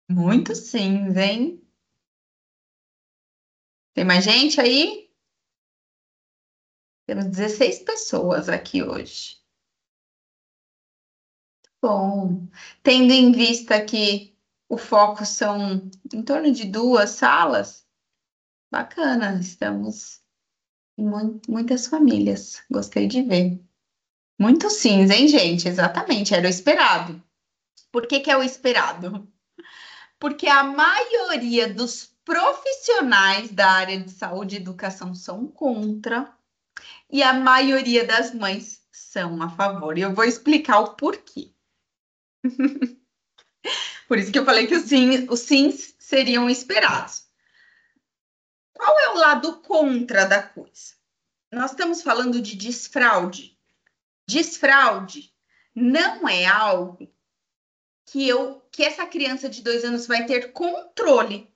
Muitos sims, hein? Tem mais gente aí? Temos 16 pessoas aqui hoje. Bom, tendo em vista que o foco são em torno de 2 salas, bacana, estamos em muitas famílias. Gostei de ver. Muitos sims, hein, gente? Exatamente, era o esperado. Por que que é o esperado? Porque a maioria dos profissionais da área de saúde e educação são contra e a maioria das mães são a favor. E eu vou explicar o porquê. Por isso que eu falei que os sims seriam esperados. Qual é o lado contra da coisa? Nós estamos falando de desfraude. Desfraude não é algo que essa criança de 2 anos vai ter controle.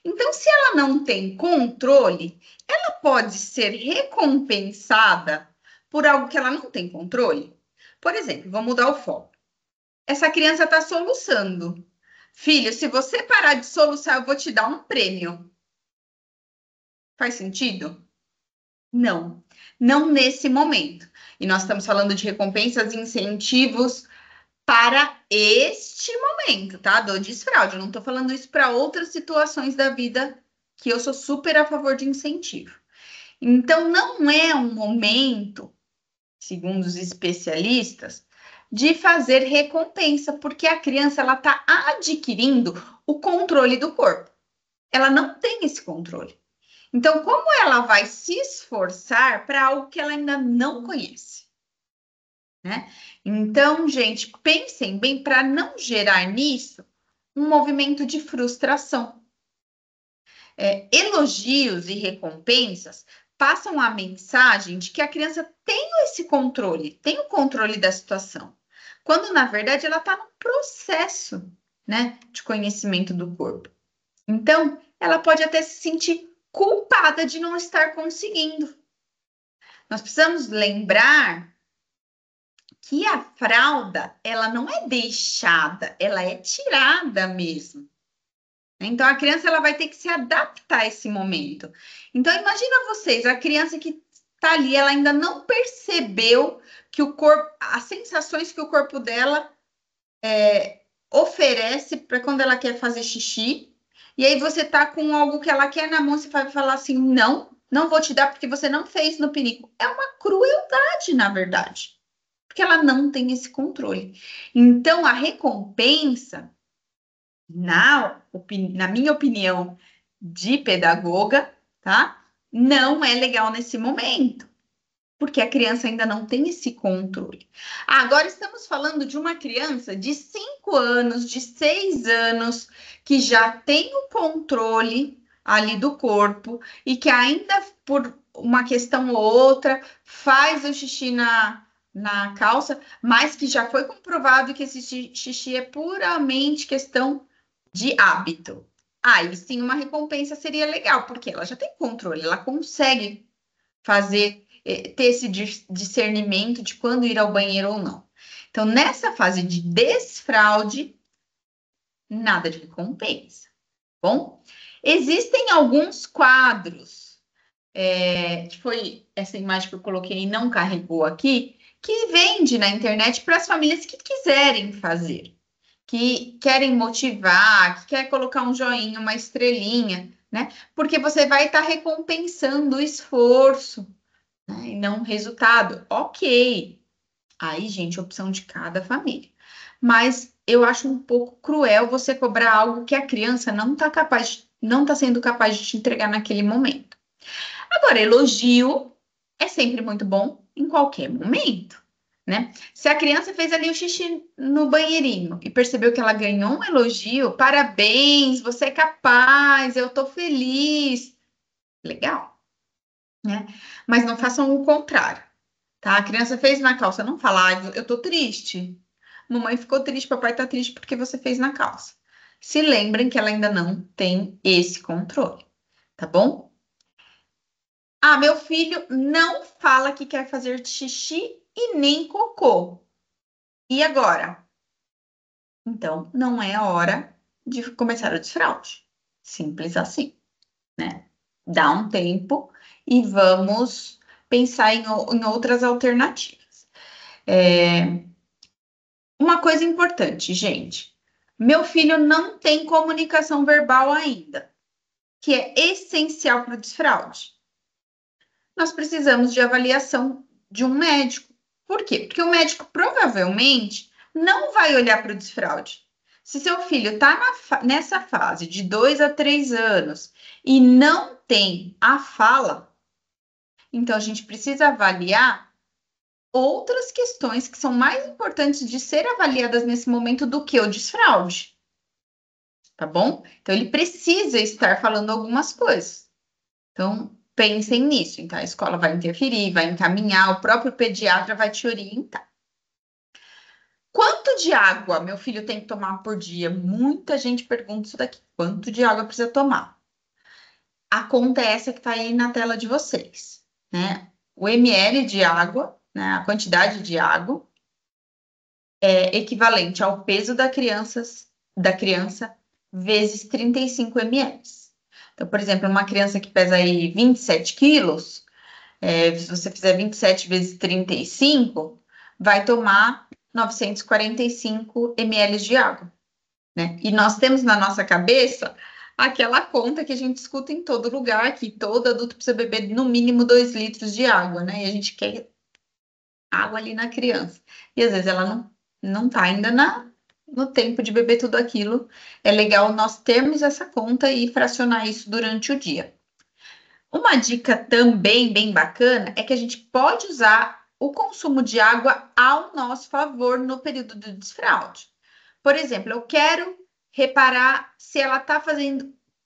Então, se ela não tem controle, ela pode ser recompensada por algo que ela não tem controle. Por exemplo, vamos mudar o foco. Essa criança está soluçando. Filho, se você parar de soluçar, eu vou te dar um prêmio. Faz sentido? Não, não nesse momento. E nós estamos falando de recompensas e incentivos para este momento, tá? Do desfraude. Eu não estou falando isso para outras situações da vida que eu sou super a favor de incentivo. Então, não é um momento, segundo os especialistas, de fazer recompensa, porque a criança ela está adquirindo o controle do corpo. Ela não tem esse controle. Então, como ela vai se esforçar para algo que ela ainda não conhece, né? Então, gente, pensem bem para não gerar nisso um movimento de frustração. Elogios e recompensas passam a mensagem de que a criança tem esse controle, tem o controle da situação, quando na verdade ela está num processo, né, de conhecimento do corpo. Então, ela pode até se sentir culpada de não estar conseguindo. Nós precisamos lembrar que a fralda, ela não é deixada, ela é tirada mesmo. Então, a criança ela vai ter que se adaptar a esse momento. Então, imagina vocês, a criança que está ali, ela ainda não percebeu que o corpo, as sensações que o corpo dela oferece para quando ela quer fazer xixi, e aí você tá com algo que ela quer na mão, você vai falar assim, não, não vou te dar porque você não fez no pinico. É uma crueldade, na verdade, porque ela não tem esse controle. Então, a recompensa, na minha opinião de pedagoga, tá? Não é legal nesse momento, porque a criança ainda não tem esse controle. Agora estamos falando de uma criança de 5 anos, de 6 anos, que já tem o controle ali do corpo e que ainda por uma questão ou outra faz o xixi na calça, mas que já foi comprovado que esse xixi é puramente questão de hábito. Aí sim, uma recompensa seria legal, porque ela já tem controle, ela consegue fazer, ter esse discernimento de quando ir ao banheiro ou não. Então, nessa fase de desfraude, nada de recompensa. Bom, existem alguns quadros, que foi essa imagem que eu coloquei e não carregou aqui, que vende na internet para as famílias que quiserem fazer, que querem motivar, que quer colocar um joinha, uma estrelinha, né? Porque você vai estar recompensando o esforço, né? E não o resultado. Ok. Aí, gente, opção de cada família. Mas eu acho um pouco cruel você cobrar algo que a criança não está capaz, não está sendo capaz de te entregar naquele momento. Agora, elogio é sempre muito bom em qualquer momento, né? Se a criança fez ali o xixi no banheirinho e percebeu que ela ganhou um elogio, parabéns, você é capaz, eu tô feliz. Legal, né? Mas não façam o contrário, tá? A criança fez na calça, não fala, eu tô triste. Mamãe ficou triste, papai tá triste porque você fez na calça. Se lembrem que ela ainda não tem esse controle, tá bom? Ah, meu filho não fala que quer fazer xixi e nem cocô. E agora? Então, não é hora de começar o desfraude. Simples assim, né? Dá um tempo e vamos pensar em outras alternativas. Uma coisa importante, gente. Meu filho não tem comunicação verbal ainda, que é essencial para o desfraude. Nós precisamos de avaliação de um médico. Por quê? Porque o médico provavelmente não vai olhar para o desfraude. Se seu filho está nessa fase de 2 a 3 anos e não tem a fala, então a gente precisa avaliar outras questões que são mais importantes de ser avaliadas nesse momento do que o desfraude, tá bom? Então ele precisa estar falando algumas coisas. Então, pensem nisso. Então, a escola vai interferir, vai encaminhar, o próprio pediatra vai te orientar. Quanto de água meu filho tem que tomar por dia? Muita gente pergunta isso daqui. Quanto de água precisa tomar? A conta é essa que está aí na tela de vocês, né? O ml de água, né? A quantidade de água é equivalente ao peso da criança vezes 35 ml. Então, por exemplo, uma criança que pesa aí 27 quilos, Se você fizer 27 vezes 35, vai tomar 945 ml de água, né? E nós temos na nossa cabeça aquela conta que a gente escuta em todo lugar, que todo adulto precisa beber no mínimo 2 litros de água, né? E a gente quer água ali na criança. E às vezes ela não tá ainda no tempo de beber tudo aquilo. É legal nós termos essa conta e fracionar isso durante o dia. Uma dica também bem bacana é que a gente pode usar o consumo de água ao nosso favor no período do desfraude. Por exemplo, eu quero reparar se ela está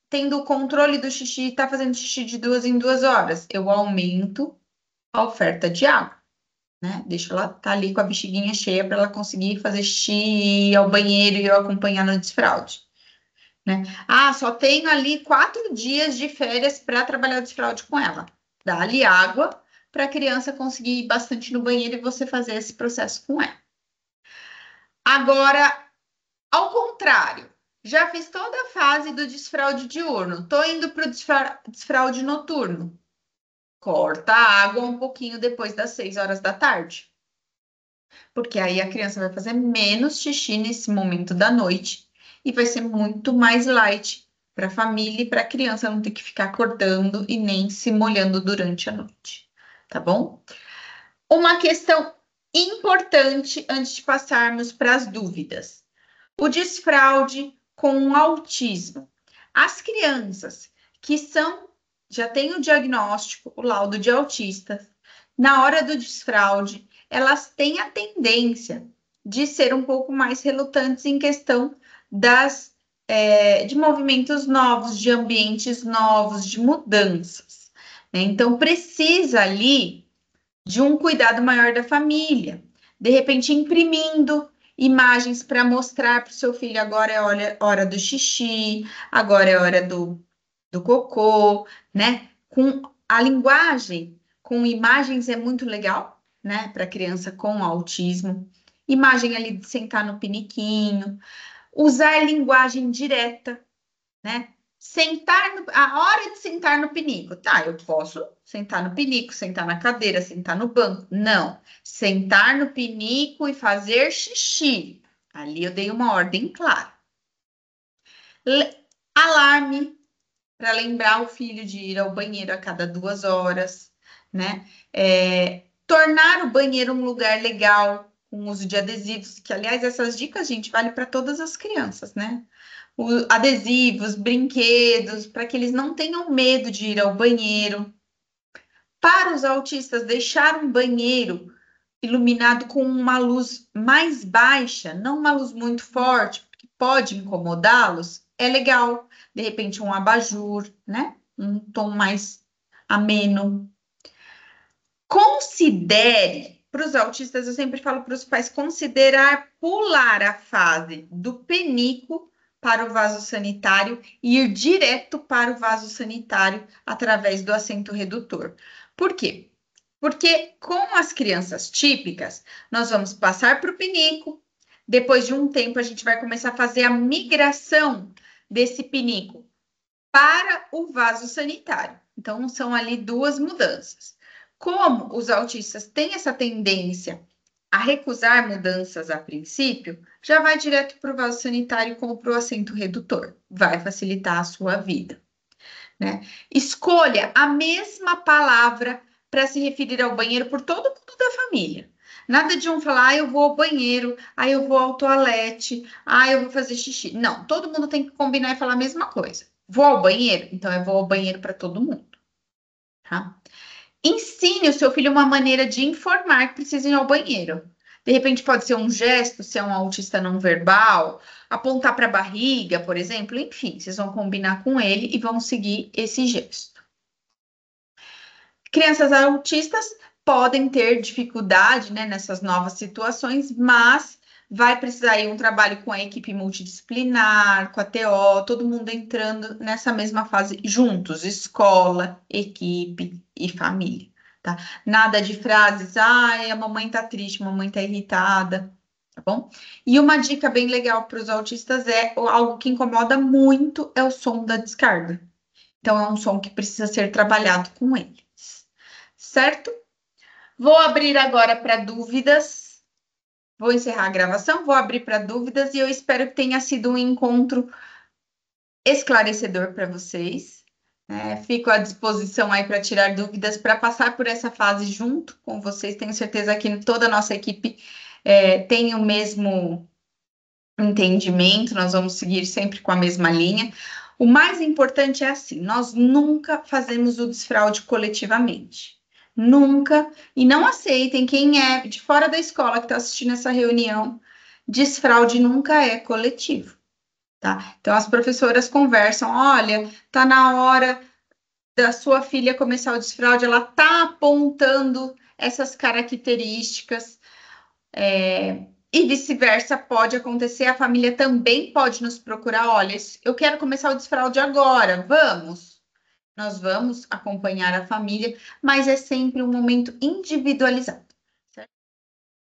tendo o controle do xixi, está fazendo xixi de 2 em 2 horas. Eu aumento a oferta de água, né? Deixa ela tá ali com a bexiguinha cheia para ela conseguir fazer xixi, ir ao banheiro e eu acompanhar no desfraude, né? Ah, só tenho ali 4 dias de férias para trabalhar o desfraude com ela. Dá-lhe água para a criança conseguir ir bastante no banheiro e você fazer esse processo com ela. Agora, ao contrário, já fiz toda a fase do desfraude diurno, tô indo para o desfraude noturno. Corta a água um pouquinho depois das 6 horas da tarde. Porque aí a criança vai fazer menos xixi nesse momento da noite e vai ser muito mais light para a família e para a criança não ter que ficar acordando e nem se molhando durante a noite, tá bom? Uma questão importante antes de passarmos para as dúvidas: o desfraude com autismo. As crianças que já têm o diagnóstico, o laudo de autista, na hora do desfraude, elas têm a tendência de ser um pouco mais relutantes em questão de movimentos novos, de ambientes novos, de mudanças, né? Então, precisa ali de um cuidado maior da família. De repente, imprimindo imagens para mostrar para o seu filho: agora é hora do xixi, agora é hora do cocô, né? Com a linguagem, com imagens é muito legal, né? Para criança com autismo. Imagem ali de sentar no piniquinho, usar linguagem direta, né? A hora de sentar no pinico. Tá, eu posso sentar no pinico, sentar na cadeira, sentar no banco. Não. Sentar no pinico e fazer xixi. Ali eu dei uma ordem clara. Alarme para lembrar o filho de ir ao banheiro a cada 2 horas, né? Tornar o banheiro um lugar legal, com uso de adesivos, que, aliás, essas dicas, gente, vale para todas as crianças, né? Adesivos, brinquedos, para que eles não tenham medo de ir ao banheiro. Para os autistas, deixar um banheiro iluminado com uma luz mais baixa, não uma luz muito forte, porque pode incomodá-los, é legal. De repente, um abajur, né? Um tom mais ameno. Considere, para os autistas, eu sempre falo para os pais, considerar pular a fase do penico para o vaso sanitário e ir direto para o vaso sanitário através do assento redutor. Por quê? Porque com as crianças típicas, nós vamos passar para o pinico, depois de um tempo a gente vai começar a fazer a migração desse pinico para o vaso sanitário. Então, são ali 2 mudanças. Como os autistas têm essa tendência a recusar mudanças a princípio, já vai direto para o vaso sanitário como para o assento redutor. Vai facilitar a sua vida, né? Escolha a mesma palavra para se referir ao banheiro por todo mundo da família. Nada de um falar: eu vou ao banheiro, eu vou ao toalete, eu vou fazer xixi. Não, todo mundo tem que combinar e falar a mesma coisa. Vou ao banheiro? Então eu vou ao banheiro para todo mundo, tá? Ensine o seu filho uma maneira de informar que precisa ir ao banheiro. De repente pode ser um gesto, se é um autista não verbal, apontar para a barriga, por exemplo. Enfim, vocês vão combinar com ele e vão seguir esse gesto. Crianças autistas podem ter dificuldade, né, nessas novas situações, mas vai precisar ir um trabalho com a equipe multidisciplinar, com a TO, todo mundo entrando nessa mesma fase juntos, escola, equipe e família, tá? Nada de frases: ai, a mamãe tá triste, a mamãe tá irritada, tá bom? E uma dica bem legal para os autistas algo que incomoda muito é o som da descarga. Então, é um som que precisa ser trabalhado com eles. certo? Vou abrir agora para dúvidas. Vou encerrar a gravação, vou abrir para dúvidas e eu espero que tenha sido um encontro esclarecedor para vocês. Fico à disposição aí para tirar dúvidas, para passar por essa fase junto com vocês. Tenho certeza que toda a nossa equipe tem o mesmo entendimento, nós vamos seguir sempre com a mesma linha. O mais importante é assim: nós nunca fazemos o desfraude coletivamente. Nunca. E não aceitem quem é de fora da escola que está assistindo essa reunião. Desfraude nunca é coletivo, tá? Então as professoras conversam: olha, tá na hora da sua filha começar o desfraude, ela tá apontando essas características. E vice-versa, pode acontecer, a família também pode nos procurar. Olha, eu quero começar o desfraude agora, vamos? Nós vamos acompanhar a família, mas é sempre um momento individualizado.